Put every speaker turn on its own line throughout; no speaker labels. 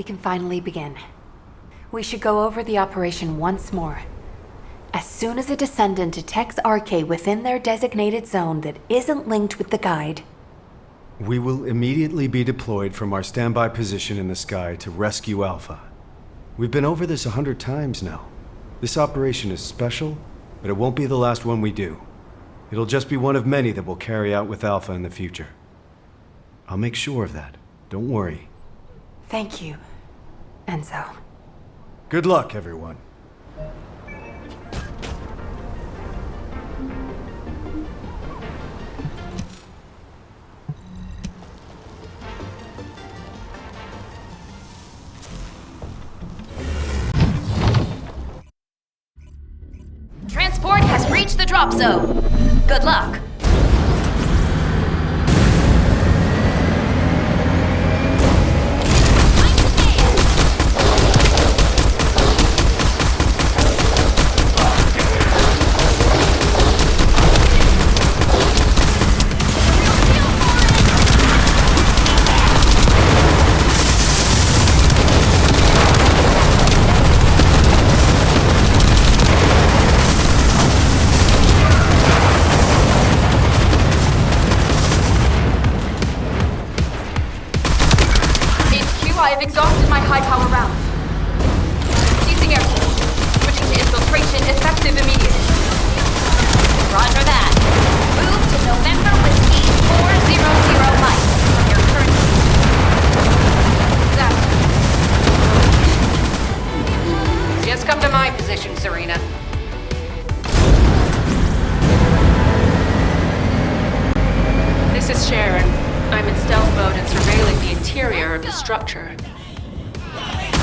we can finally begin. We should go over the operation once more. As soon as a Descendant detects RK within their designated zone that isn't linked with the guide,
we will immediately be deployed from our standby position in the sky to rescue Alpha. We've been over this 100 times now. This operation is special, but it won't be the last one we do. It'll just be one of many that we'll carry out with Alpha in the future. I'll make sure of that. Don't worry.
Thank you, Enzo.
Good luck, everyone.
Transport has reached the drop zone. Good luck. I have exhausted my high-power rounds. Ceasing air support. Switching to infiltration, effective immediately. Roger that. Move to November Whiskey 400 Mike from your current... Exactly.
Just come to my position, Serena.
This is Sharon. I'm in stealth mode and surveilling the interior of the structure.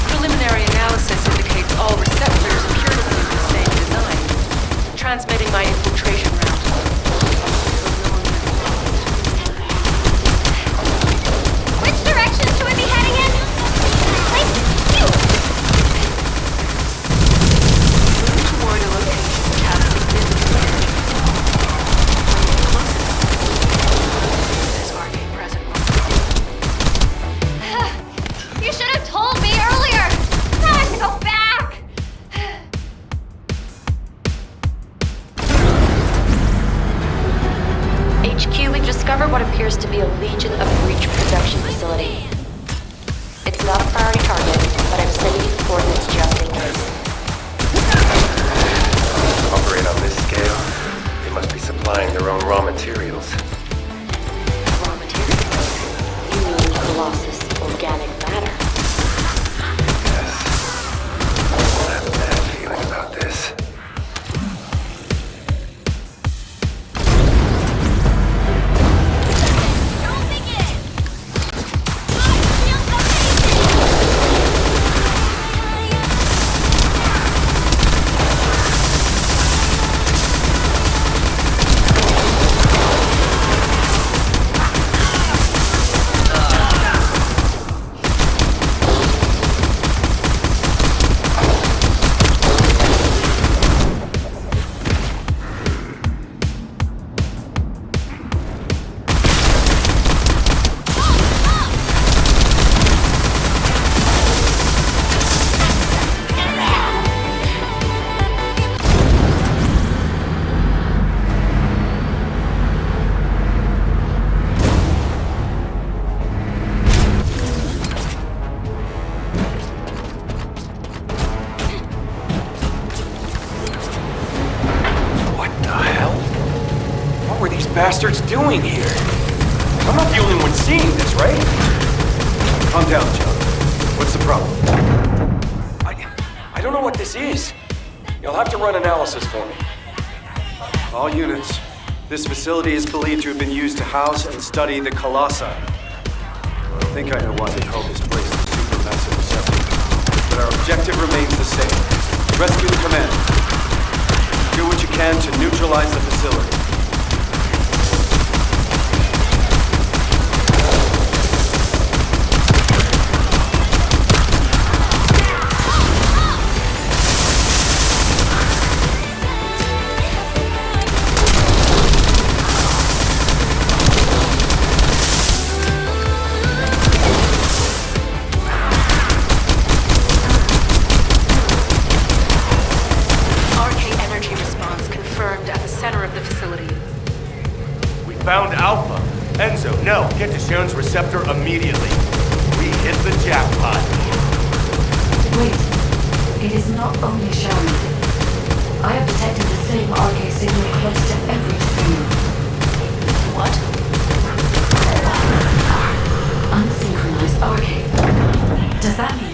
Preliminary analysis indicates all receptors appear to be the same design, transmitting my infiltration route.
Which direction should we be heading in? Like, you!
Move toward a location casting visibility. This arcane present.
You should have told me earlier! Now I have to go back!
HQ, we've discovered what appears to be a Legion of Breach production facility. It's not a priority target, but I'm sending you the coordinates just in case.
Operate on this scale? They must be supplying their own raw materials.
Raw materials? You mean Colossus organic matter?
Yes. I have a bad feeling about this.
Bastards doing here? I'm not the only one seeing this, right?
Calm down, John. What's the problem?
I don't know what this is. You'll have to run analysis for me.
All units. This facility is believed to have been used to house and study the Colossi. I think I know why they call this place the supermassive receptor. But our objective remains the same. Rescue the command. Do what you can to neutralize the facility.
No, get to Sharon's receptor immediately. We hit the jackpot.
Wait, it is not only Sharon. I have detected the same RK signal close to every signal.
What?
Unsynchronized RK. Does that mean?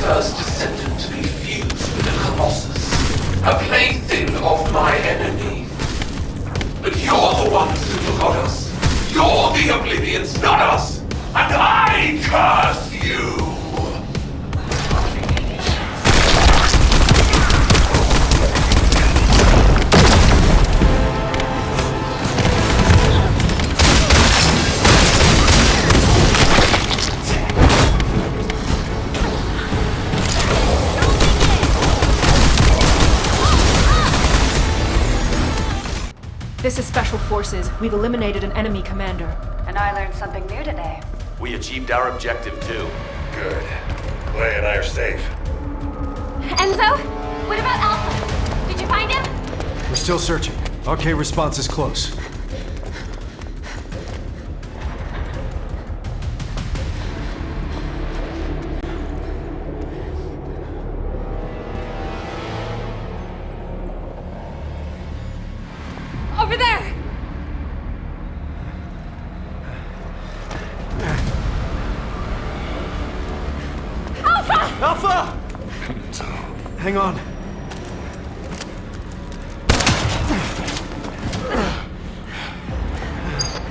first Descendant to be fused with a Colossus, a plaything of my enemy. But you're the ones who forgot us. You're the Oblivions, not us! And I curse you!
This is Special Forces. We've eliminated an enemy commander.
And I learned something new today.
We achieved our objective too.
Good. Clay and I are safe.
Enzo? What about Alpha? Did you find him?
We're still searching. RK response is close.
Over there!
Alpha! Hang on.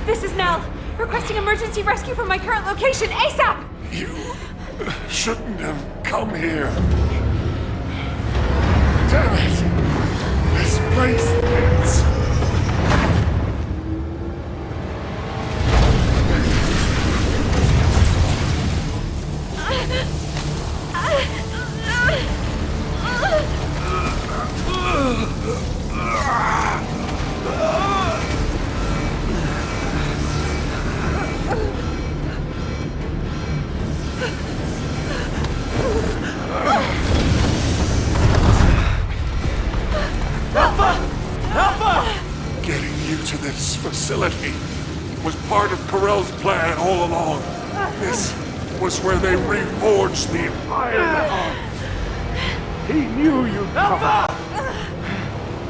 This is Nell, requesting emergency rescue from my current location, ASAP!
You shouldn't have come here. Damn it! This place is... Getting you to this facility was part of Corell's plan all along. This was where they reforged the Empire. He knew you'd come.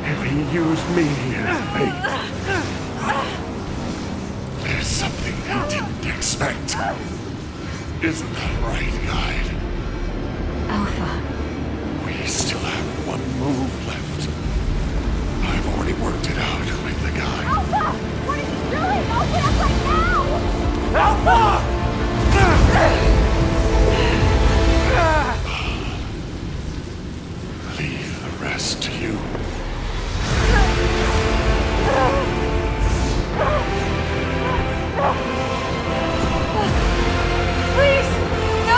And he used me as bait. There's something he didn't expect. Isn't that right, Guide?
Alpha.
We still have one move left. I've already worked it out with the guy.
Alpha! What are you doing? Open up right now!
Alpha!
Leave the rest to you.
Please! No!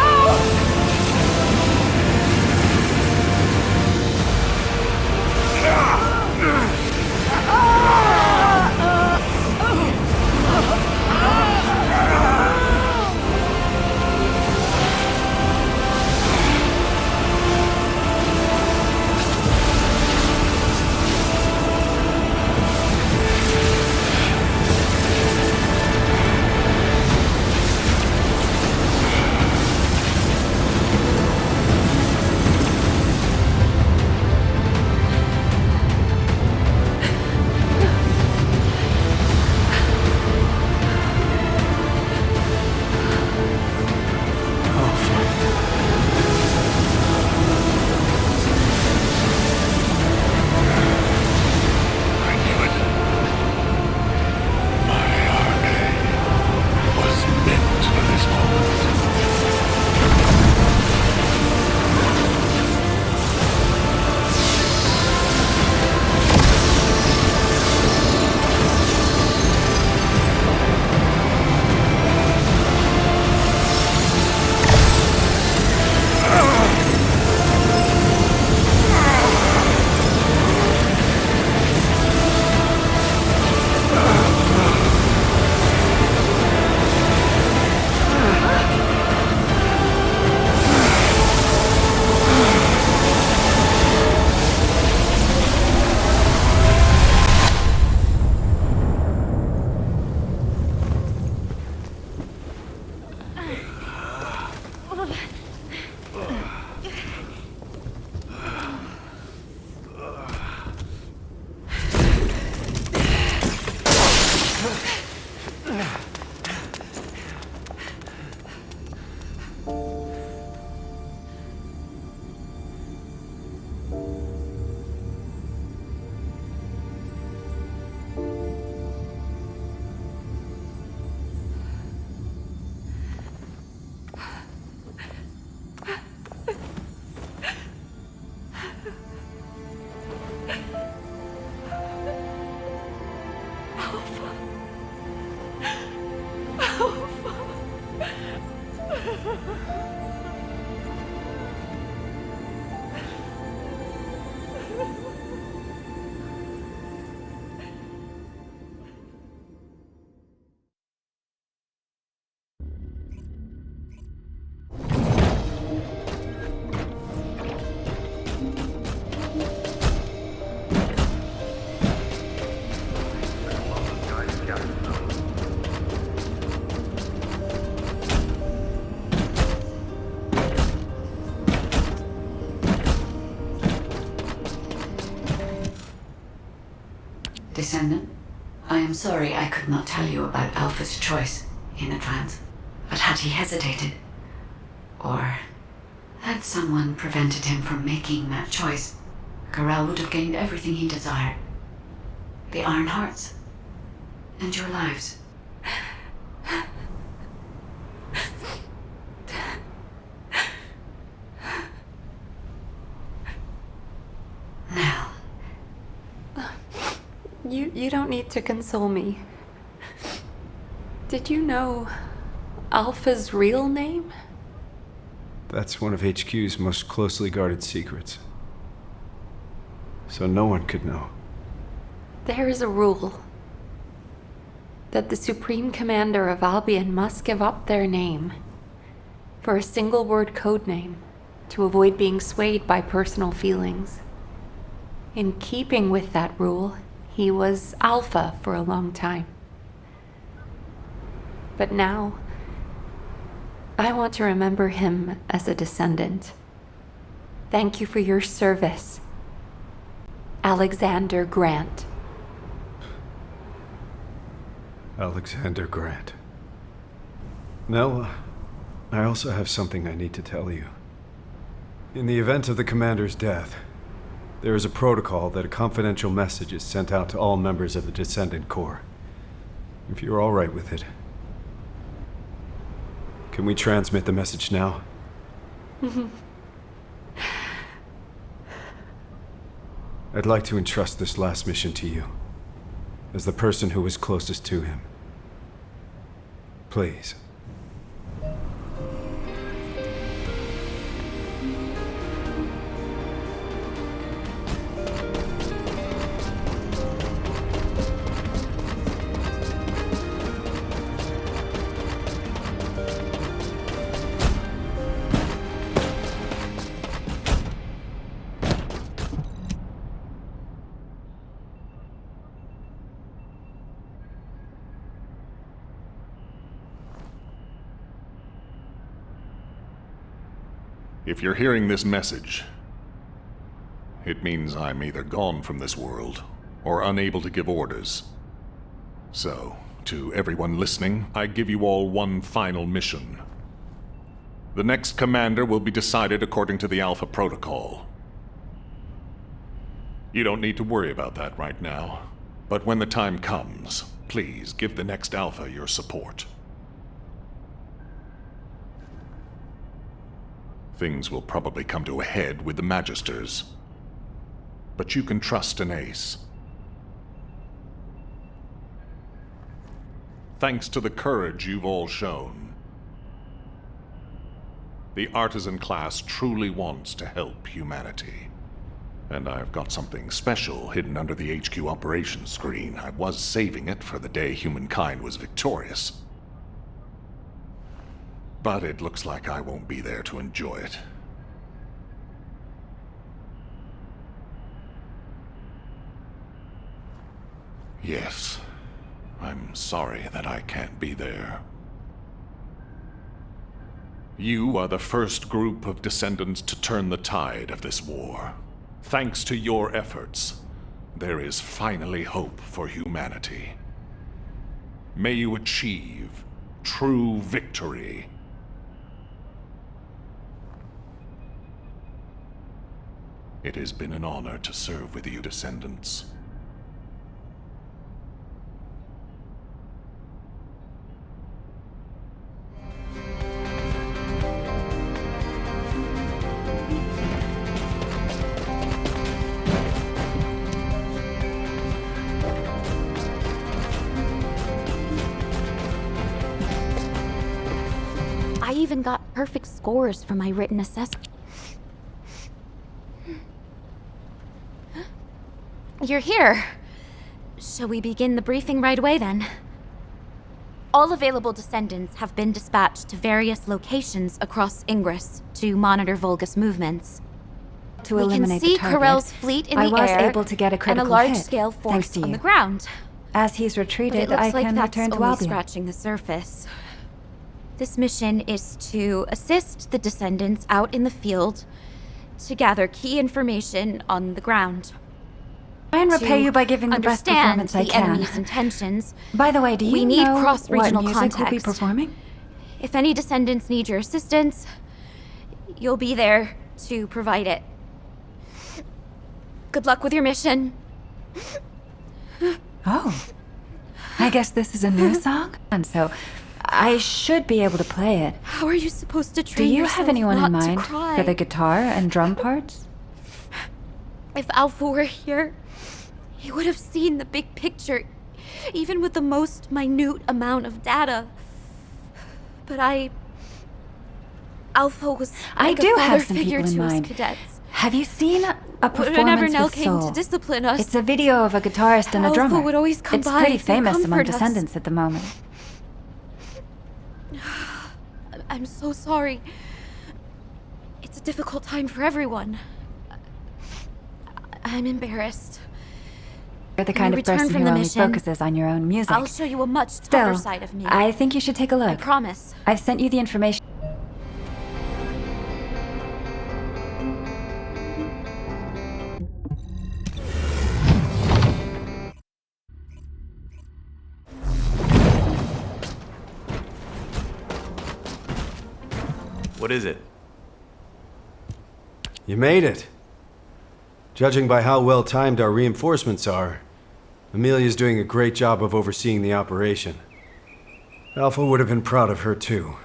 Descendant, I am sorry I could not tell you about Alpha's choice in advance. But had he hesitated, or had someone prevented him from making that choice, Corel would have gained everything he desired. The Iron Hearts, and your lives. Now,
You don't need to console me. Did you know Alpha's real name?
That's one of HQ's most closely guarded secrets. So no one could know.
There is a rule that the Supreme Commander of Albion must give up their name for a single-word code name to avoid being swayed by personal feelings. In keeping with that rule, he was Alpha for a long time. But now, I want to remember him as a descendant. Thank you for your service, Alexander Grant.
Alexander Grant. Now, I also have something I need to tell you. In the event of the Commander's death, there is a protocol that a confidential message is sent out to all members of the Descendant Corps. If you're all right with it. Can we transmit the message now? I'd like to entrust this last mission to you, as the person who was closest to him. Please.
If you're hearing this message, it means I'm either gone from this world or unable to give orders. So, to everyone listening, I give you all one final mission. The next commander will be decided according to the Alpha Protocol. You don't need to worry about that right now, but when the time comes, please give the next Alpha your support. Things will probably come to a head with the Magisters, but you can trust an ace. Thanks to the courage you've all shown, the Artisan class truly wants to help humanity. And I've got something special hidden under the HQ operations screen. I was saving it for the day humankind was victorious. But it looks like I won't be there to enjoy it. Yes, I'm sorry that I can't be there. You are the first group of descendants to turn the tide of this war. Thanks to your efforts, there is finally hope for humanity. May you achieve true victory. It has been an honor to serve with you, Descendants.
I
even got perfect scores for my written assessment. You're here. Shall we begin the briefing right away then? All available Descendants have been dispatched to various locations across Ingress to monitor Vulgus movements.
To
We
eliminate
can see
the target,
Corell's fleet in
I
the
was
air
able to get a
and a
critical
large-scale
hit, thanks
force
to
on
you.
the ground.
As he's
But
retreated,
it looks
I
like
can
that's
return to
only
Albion.
scratching the surface. This mission is to assist the Descendants out in the field to gather key information on the ground.
Try and repay
To
you by giving the best
understand
performance I
the
can.
enemy's intentions.
By the way, do you
We need
know what
cross-regional
music we'll be
context.
performing?
If any Descendants need your assistance, you'll be there to provide it. Good luck with your mission.
Oh. I guess this is a new song? And so, I should be able to play it.
How are you supposed to
Do
train
you
yourself
have anyone in
not to
mind
cry?
for the guitar and drum parts?
If Alpha were here, he would have seen the big picture, even with the most minute amount of data. But Alpha was
I
like
do
a father
have some
figure
people in
to
mind.
us cadets.
Have you seen a performance
Whenever Nell
with
came
soul?
to discipline us,
It's a video of a guitarist and a
Alpha
drummer.
would always come
it's
by
pretty
to
famous among
comfort us.
Descendants at the moment.
I'm so sorry. It's a difficult time for everyone. I'm embarrassed.
You're the
When
kind
we
of
return
person
from
who
the
only
mission,
focuses on your own music.
I'll show you a much
Still,
tougher side of me.
I think you should take a look.
I promise.
I've sent you the information.
What is it?
You made it. Judging by how well timed our reinforcements are, Amelia's doing a great job of overseeing the operation. Alpha would have been proud of her too,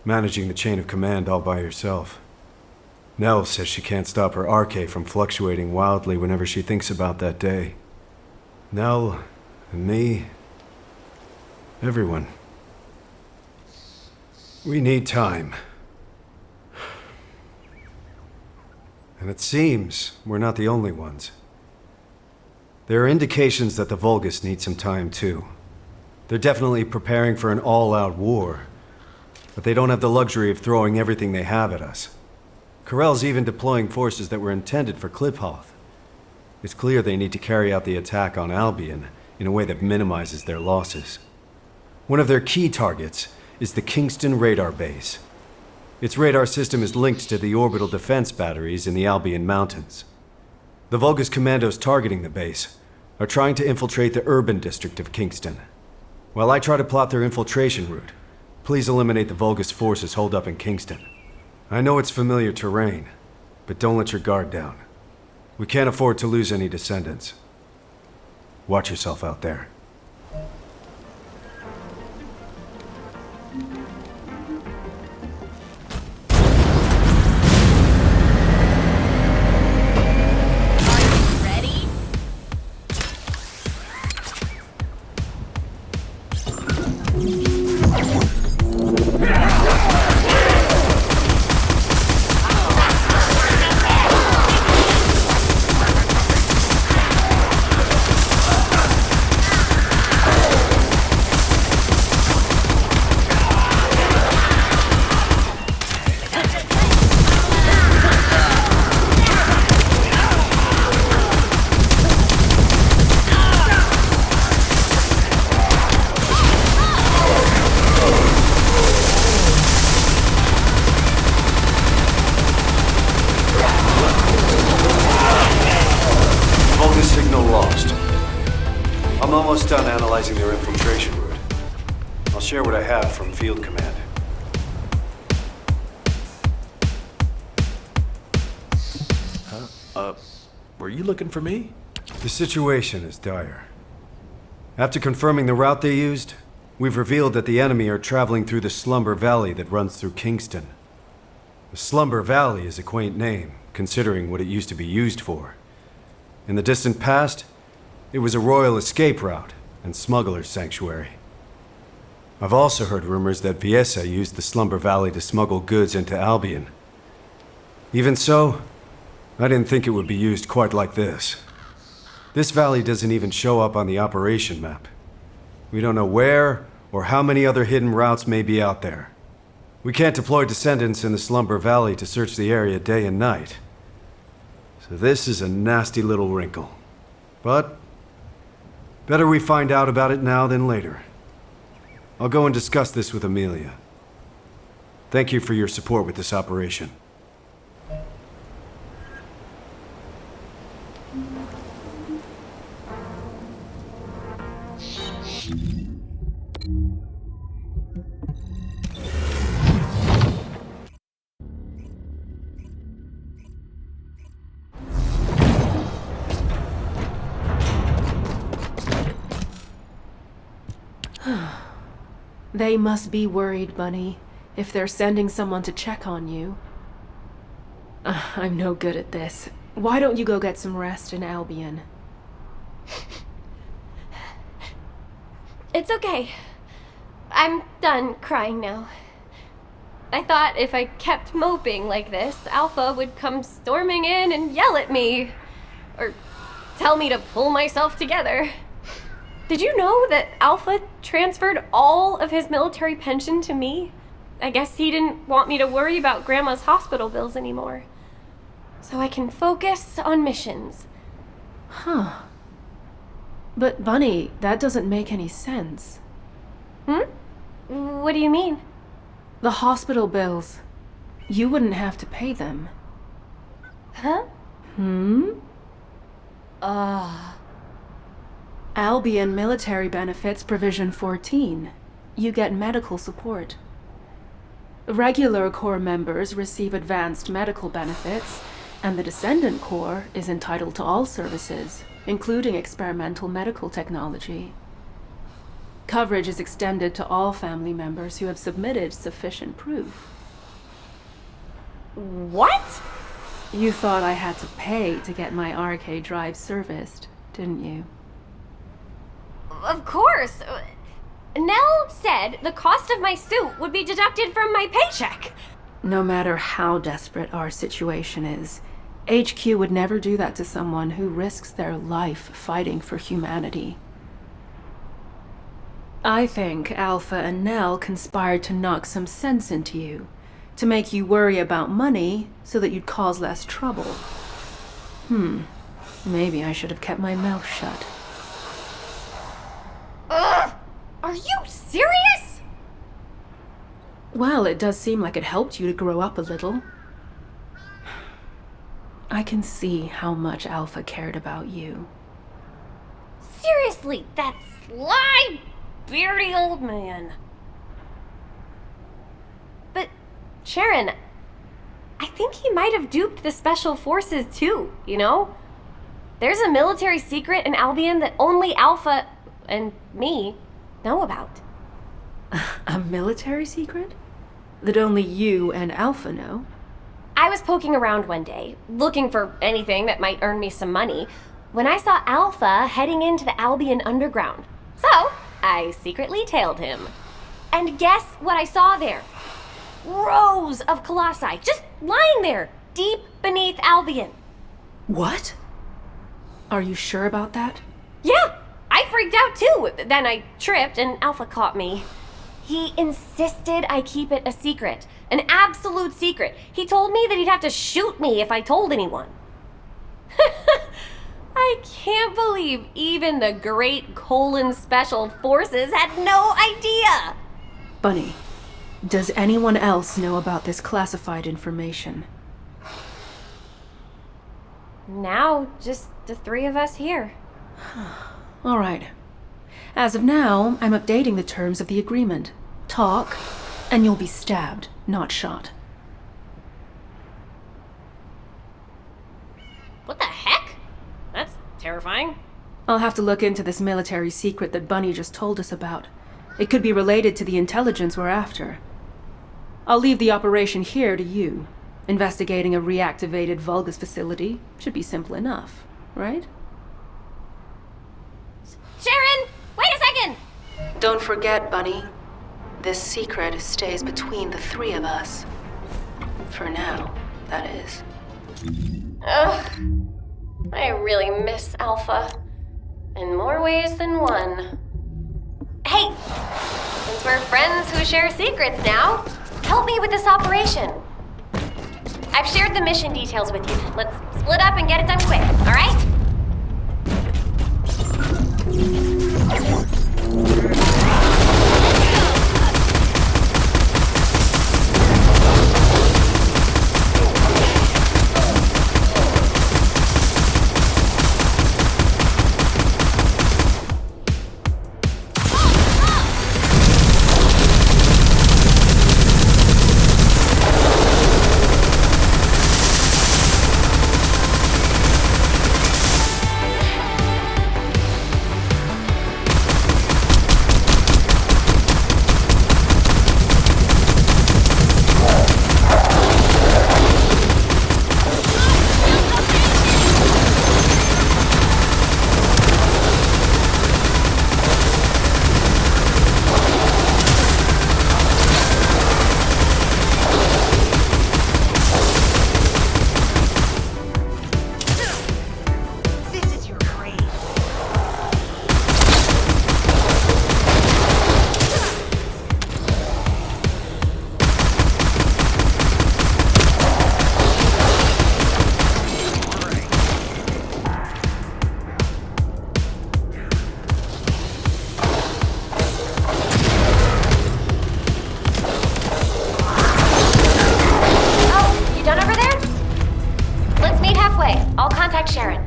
managing the chain of command all by herself. Nell says she can't stop her RK from fluctuating wildly whenever she thinks about that day. Nell, and me, everyone. We need time. And it seems we're not the only ones. There are indications that the Vulgus need some time too. They're definitely preparing for an all-out war, but they don't have the luxury of throwing everything they have at us. Corell's even deploying forces that were intended for Kliphoth. It's clear they need to carry out the attack on Albion in a way that minimizes their losses. One of their key targets is the Kingston radar base. Its radar system is linked to the orbital defense batteries in the Albion Mountains. The Vulgus commandos targeting the base are trying to infiltrate the urban district of Kingston. While I try to plot their infiltration route, please eliminate the Vulgus forces holed up in Kingston. I know it's familiar terrain, but don't let your guard down. We can't afford to lose any Descendants. Watch yourself out there.
Ready?
Vulgus signal lost. I'm almost done analyzing their infiltration route. I'll share what I have from Field Command.
Were you looking for me?
The situation is dire. After confirming the route they used, we've revealed that the enemy are traveling through the Slumber Valley that runs through Kingston. The Slumber Valley is a quaint name, considering what it used to be used for. In the distant past, it was a royal escape route and smuggler's sanctuary. I've also heard rumors that Viesa used the Slumber Valley to smuggle goods into Albion. Even so, I didn't think it would be used quite like this. This valley doesn't even show up on the operation map. We don't know where or how many other hidden routes may be out there. We can't deploy Descendants in the Slumber Valley to search the area day and night. So this is a nasty little wrinkle. But better we find out about it now than later. I'll go and discuss this with Amelia. Thank you for your support with this operation.
They must be worried, Bunny, if they're sending someone to check on you. I'm no good at this. Why don't you go get some rest in Albion?
It's okay. I'm done crying now. I thought if I kept moping like this, Alpha would come storming in and yell at me. Or tell me to pull myself together. Did you know that Alpha transferred all of his military pension to me? I guess he didn't want me to worry about Grandma's hospital bills anymore. So I can focus on missions.
Huh. But Bunny, that doesn't make any sense.
What do you mean?
The hospital bills. You wouldn't have to pay them.
Huh?
Albion Military Benefits Provision 14. You get medical support. Regular Corps members receive advanced medical benefits, and the Descendant Corps is entitled to all services, including experimental medical technology. Coverage is extended to all family members who have submitted sufficient proof.
What?
You thought I had to pay to get my arcade drive serviced, didn't you?
Of course. Nell said the cost of my suit would be deducted from my paycheck.
No matter how desperate our situation is, HQ would never do that to someone who risks their life fighting for humanity. I think Alpha and Nell conspired to knock some sense into you, to make you worry about money so that you'd cause less trouble. Maybe I should have kept my mouth shut.
Ugh! Are you serious?
Well, it does seem like it helped you to grow up a little. I can see how much Alpha cared about you.
Seriously, that sly, beardy old man. But, Sharon, I think he might have duped the Special Forces too, you know? There's a military secret in Albion that only Alpha and me know about.
A military secret? That only you and Alpha know?
I was poking around one day, looking for anything that might earn me some money, when I saw Alpha heading into the Albion Underground. So, I secretly tailed him. And guess what I saw there? Rows of colossi, just lying there, deep beneath Albion.
What? Are you sure about that?
Yeah, I freaked out too. Then I tripped and Alpha caught me. He insisted I keep it a secret, an absolute secret. He told me that he'd have to shoot me if I told anyone. I can't believe even the great Special Forces had no idea.
Bunny, does anyone else know about this classified information?
Now, just the three of us here.
All right. As of now, I'm updating the terms of the agreement. Talk, and you'll be stabbed, not shot.
What the heck? That's terrifying.
I'll have to look into this military secret that Bunny just told us about. It could be related to the intelligence we're after. I'll leave the operation here to you. Investigating a reactivated Vulgus facility should be simple enough, right?
Sharon, wait a second!
Don't forget, Bunny. This secret stays between the three of us. For now, that is.
Ugh. I really miss Alpha. In more ways than one. Hey! Since we're friends who share secrets now, help me with this operation. I've shared the mission details with you. Let's split up and get it done quick, alright? I'll contact Sharon.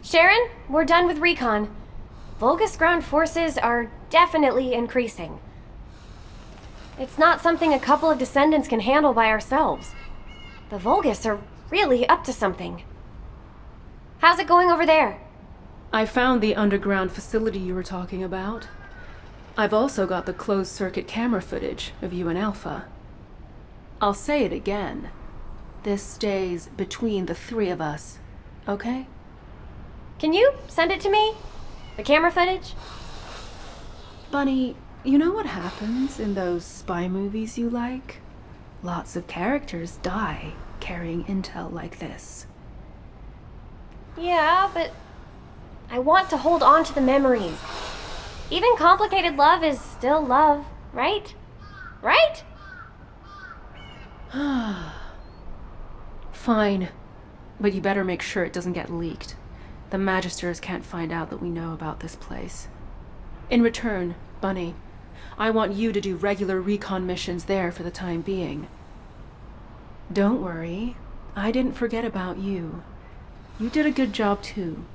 Sharon, we're done with recon. Vulgus ground forces are definitely increasing. It's not something a couple of Descendants can handle by ourselves. The Vulgus are really up to something. How's it going over there?
I found the underground facility you were talking about. I've also got the closed-circuit camera footage of you and Alpha. I'll say it again. This stays between the three of us, okay?
Can you send it to me? The camera footage?
Bunny, you know what happens in those spy movies you like? Lots of characters die carrying intel like this.
Yeah, but I want to hold on to the memories. Even complicated love is still love, right? Right?
Fine. But you better make sure it doesn't get leaked. The Magisters can't find out that we know about this place. In return, Bunny, I want you to do regular recon missions there for the time being. Don't worry, I didn't forget about you. You did a good job too.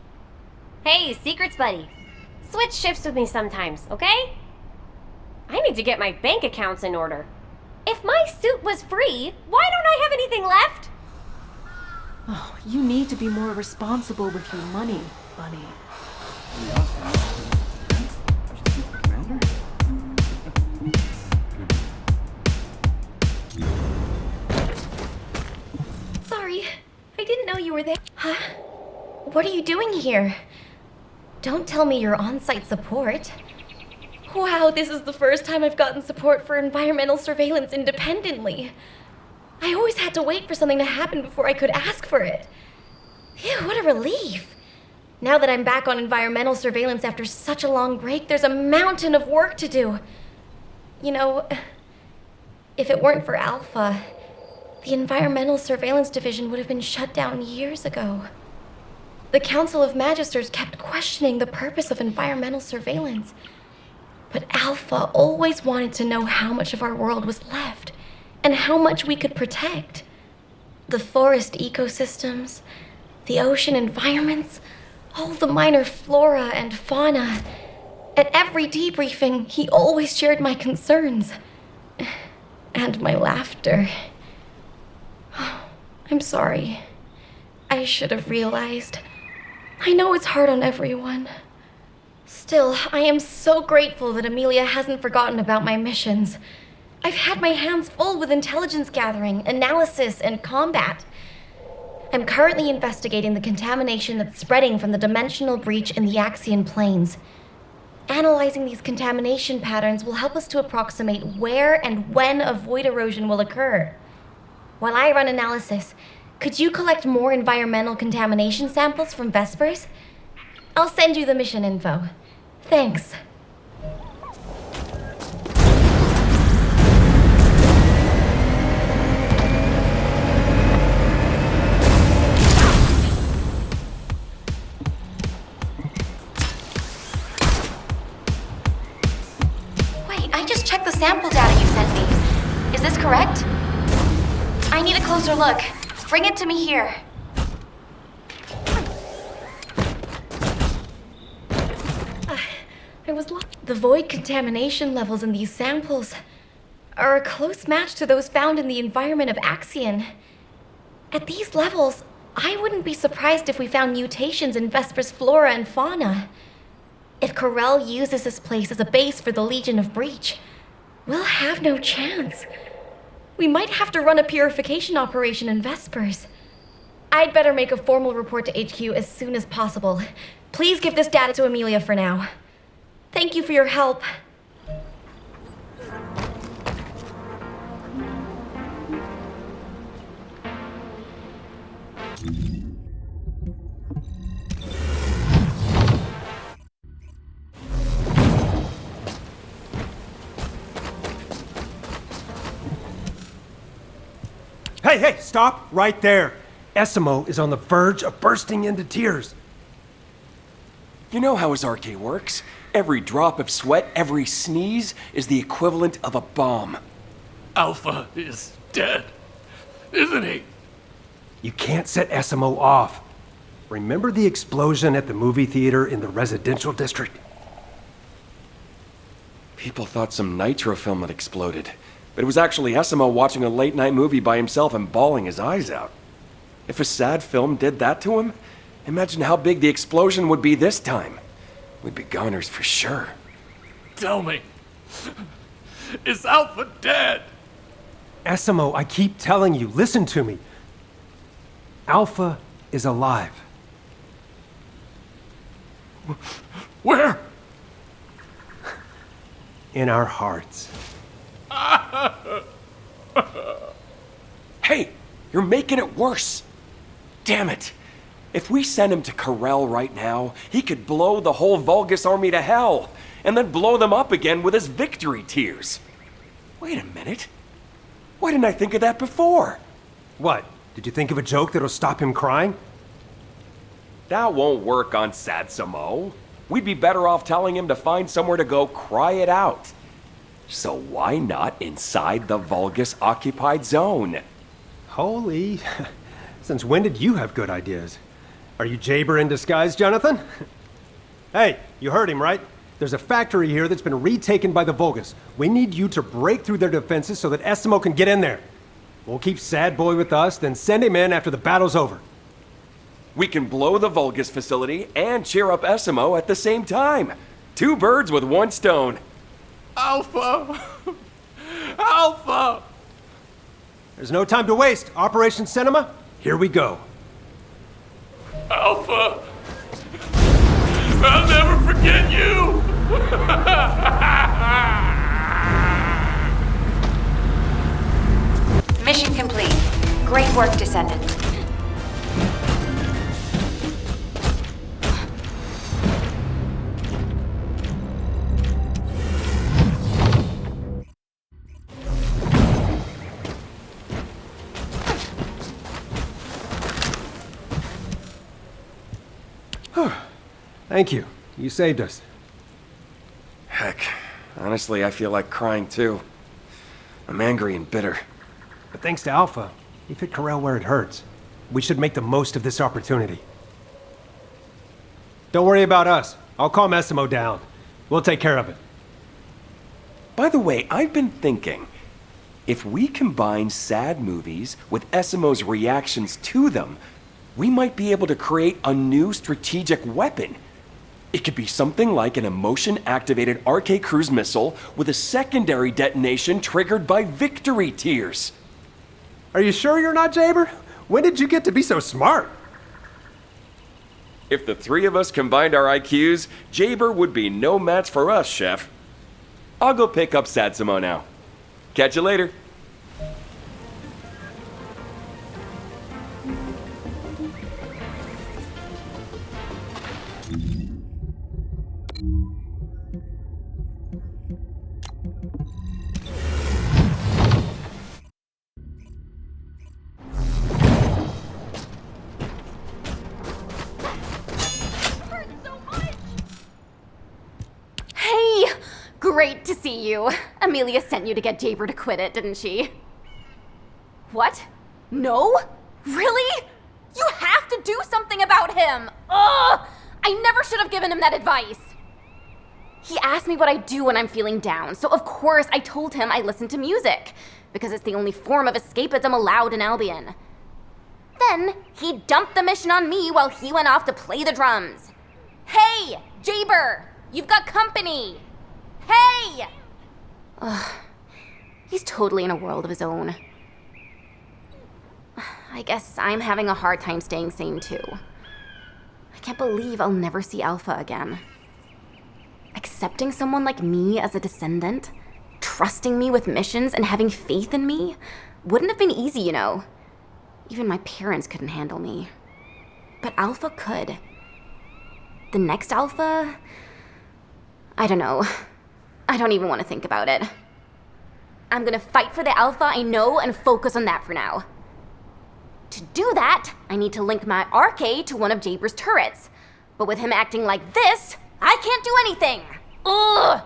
Hey, secrets buddy. Switch shifts with me sometimes, okay? I need to get my bank accounts in order. If my suit was free, why don't I have anything left?
Oh, you need to be more responsible with your money, Bunny.
Sorry, I didn't know you were there. Huh? What are you doing here? Don't tell me you're on-site support. Wow, this is the first time I've gotten support for environmental surveillance independently. I always had to wait for something to happen before I could ask for it. Phew, what a relief. Now that I'm back on environmental surveillance after such a long break, there's a mountain of work to do. You know, if it weren't for Alpha, the Environmental Surveillance Division would have been shut down years ago. The Council of Magisters kept questioning the purpose of environmental surveillance. But Alpha always wanted to know how much of our world was left, and how much we could protect. The forest ecosystems, the ocean environments, all the minor flora and fauna. At every debriefing, he always shared my concerns. And my laughter. I'm sorry. I should have realized. I know it's hard on everyone. Still, I am so grateful that Amelia hasn't forgotten about my missions. I've had my hands full with intelligence gathering, analysis, and combat. I'm currently investigating the contamination that's spreading from the dimensional breach in the Axian plains. Analyzing these contamination patterns will help us to approximate where and when a void erosion will occur. While I run analysis, could you collect more environmental contamination samples from Vespers? I'll send you the mission info. Thanks.
Wait, I just checked the sample data you sent me. Is this correct? I need a closer look. Bring it to me here.
The void contamination levels in these samples are a close match to those found in the environment of Axion. At these levels, I wouldn't be surprised if we found mutations in Vesper's flora and fauna. If Corel uses this place as a base for the Legion of Breach, we'll have no chance. We might have to run a purification operation in Vespers. I'd better make a formal report to HQ as soon as possible. Please give this data to Amelia for now. Thank you for your help.
Hey, stop right there. Essimo is on the verge of bursting into tears.
You know how his arcade works. Every drop of sweat, every sneeze is the equivalent of a bomb.
Alpha is dead, isn't he?
You can't set Essimo off. Remember the explosion at the movie theater in the residential district?
People thought some nitro film had exploded, but it was actually Essimo watching a late-night movie by himself and bawling his eyes out. If a sad film did that to him, imagine how big the explosion would be this time. We'd be goners for sure.
Tell me, is Alpha dead?
Essimo, I keep telling you, listen to me. Alpha is alive.
Where?
In our hearts.
Hey, you're making it worse. Damn it. If we send him to Corel right now, he could blow the whole Vulgus army to hell, and then blow them up again with his victory tears. Wait a minute. Why didn't I think of that before?
What? Did you think of a joke that'll stop him crying?
That won't work on Satsamo. We'd be better off telling him to find somewhere to go cry it out. So why not inside the Vulgus-occupied zone?
Holy... Since when did you have good ideas? Are you Jaber in disguise, Jonathan? Hey, you heard him, right? There's a factory here that's been retaken by the Vulgus. We need you to break through their defenses so that Essimo can get in there. We'll keep Sad Boy with us, then send him in after the battle's over.
We can blow the Vulgus facility and cheer up Essimo at the same time. 2 birds with 1 stone.
Alpha! Alpha!
There's no time to waste. Operation Cinema, here we go.
Alpha! I'll never forget you!
Mission complete. Great work, Descendant.
Thank you. You saved us.
Heck, honestly, I feel like crying too. I'm angry and bitter.
But thanks to Alpha, you've hit Corel where it hurts. We should make the most of this opportunity. Don't worry about us. I'll calm Essimo down. We'll take care of it.
By the way, I've been thinking, if we combine sad movies with Essimo's reactions to them, we might be able to create a new strategic weapon. It could be something like an emotion-activated RK cruise missile with a secondary detonation triggered by victory tears.
Are you sure you're not Jaber? When did you get to be so smart?
If the three of us combined our IQs, Jaber would be no match for us, Chef. I'll go pick up Satsuma now. Catch you later.
Hey! Great to see you. Amelia sent you to get Jaber to quit it, didn't she? What? No? Really? You have to do something about him! Ugh! I never should have given him that advice. He asked me what I do when I'm feeling down, so of course I told him I listen to music, because it's the only form of escapism allowed in Albion. Then, he dumped the mission on me while he went off to play the drums. Hey, Jaber! You've got company! Hey! Ugh. He's totally in a world of his own. I guess I'm having a hard time staying sane too. I can't believe I'll never see Alpha again. Accepting someone like me as a descendant, trusting me with missions and having faith in me, wouldn't have been easy, you know. Even my parents couldn't handle me. But Alpha could. The next Alpha? I don't know. I don't even want to think about it. I'm gonna fight for the Alpha I know and focus on that for now. To do that, I need to link my RK to one of Jaber's turrets. But with him acting like this, I can't do anything! Ugh!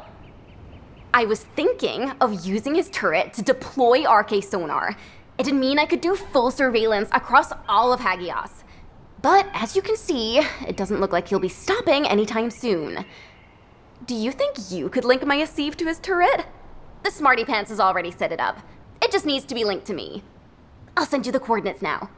I was thinking of using his turret to deploy RK sonar. It'd mean I could do full surveillance across all of Hagios. But as you can see, it doesn't look like he'll be stopping anytime soon. Do you think you could link my Asif to his turret? The Smarty Pants has already set it up. It just needs to be linked to me. I'll send you the coordinates now.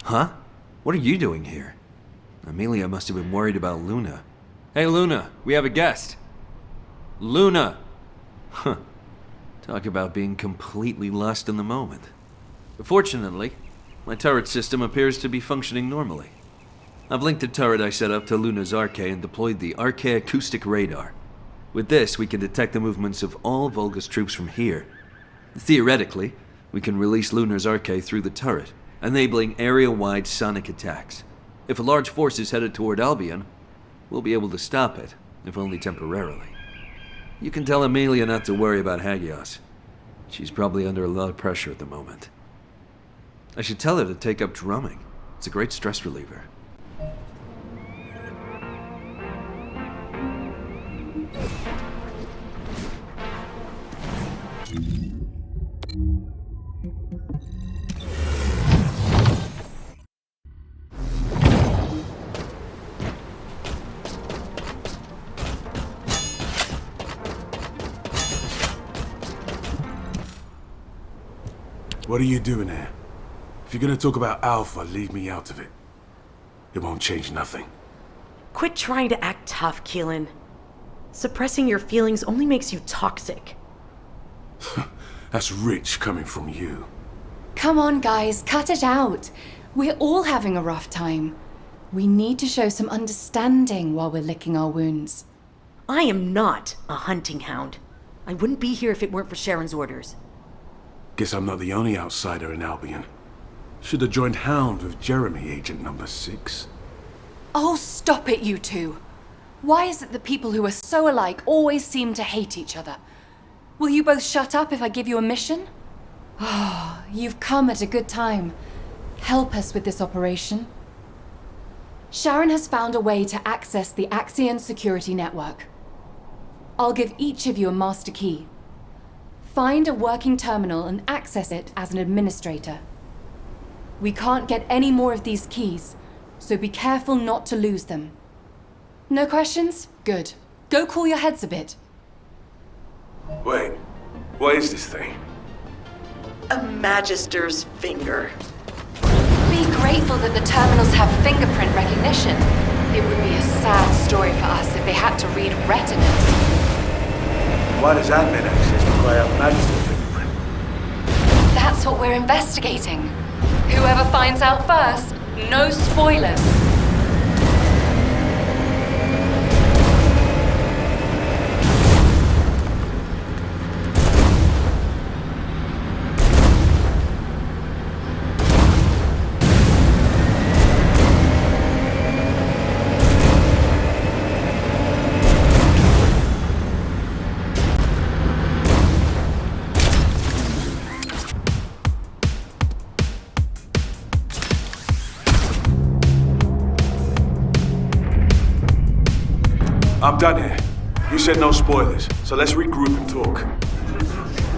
Huh? What are you doing here? Amelia must have been worried about Luna. Hey, Luna, we have a guest. Luna! Huh. Talk about being completely lost in the moment. Fortunately, my turret system appears to be functioning normally. I've linked the turret I set up to Luna's RK and deployed the RK acoustic radar. With this, we can detect the movements of all Volga's troops from here. Theoretically, we can release Luna's RK through the turret, enabling area-wide sonic attacks. If a large force is headed toward Albion, we'll be able to stop it, if only temporarily. You can tell Amelia not to worry about Hagios. She's probably under a lot of pressure at the moment. I should tell her to take up drumming. It's a great stress reliever.
What are you doing here? If you're gonna talk about Alpha, leave me out of it. It won't change nothing.
Quit trying to act tough, Keelan. Suppressing your feelings only makes you toxic.
That's rich coming from you.
Come on, guys, cut it out. We're all having a rough time. We need to show some understanding while we're licking our wounds.
I am not a hunting hound. I wouldn't be here if it weren't for Sharon's orders.
Guess I'm not the only outsider in Albion. Should have joined Hound with Jeremy, Agent number 6.
Oh, stop it, you two. Why is it that people who are so alike always seem to hate each other? Will you both shut up if I give you a mission? Oh, you've come at a good time. Help us with this operation. Sharon has found a way to access the Axion security network. I'll give each of you a master key. Find a working terminal and access it as an administrator. We can't get any more of these keys, so be careful not to lose them. No questions? Good. Go cool your heads a bit.
Wait, what is this thing?
A Magister's finger.
Be grateful that the terminals have fingerprint recognition. It would be a sad story for us if they had to read retinas.
Why does admin access require a Magister's fingerprint?
That's what we're investigating. Whoever finds out first, no spoilers.
I'm done here. You said no spoilers, so let's regroup and talk.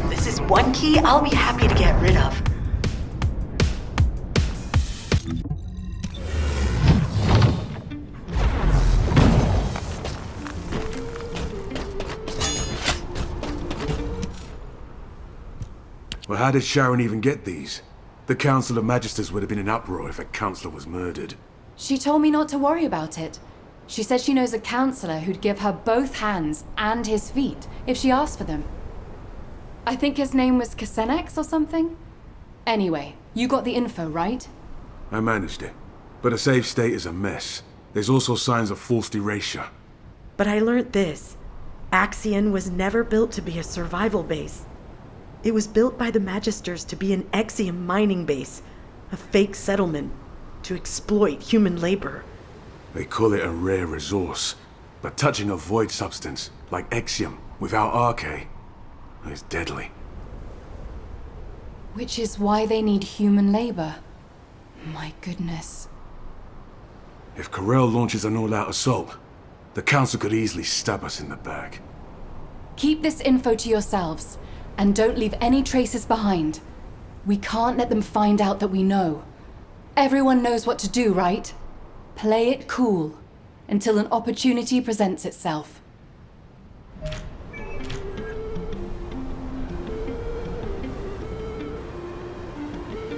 This is one key I'll be happy to get rid of.
Well, how did Sharon even get these? The Council of Magisters would have been in uproar if a councillor was murdered.
She told me not to worry about it. She said she knows a counselor who'd give her both hands and his feet if she asked for them. I think his name was Kasenex or something? Anyway, you got the info, right?
I managed it. But a safe state is a mess. There's also signs of forced erasure.
But I learned this. Axion was never built to be a survival base. It was built by the Magisters to be an Exium mining base, a fake settlement, to exploit human labor.
They call it a rare resource, but touching a void substance, like Exium, without Arche, is deadly.
Which is why they need human labor. My goodness.
If Corel launches an all-out assault, the Council could easily stab us in the back.
Keep this info to yourselves, and don't leave any traces behind. We can't let them find out that we know. Everyone knows what to do, right? Play it cool, until an opportunity presents itself.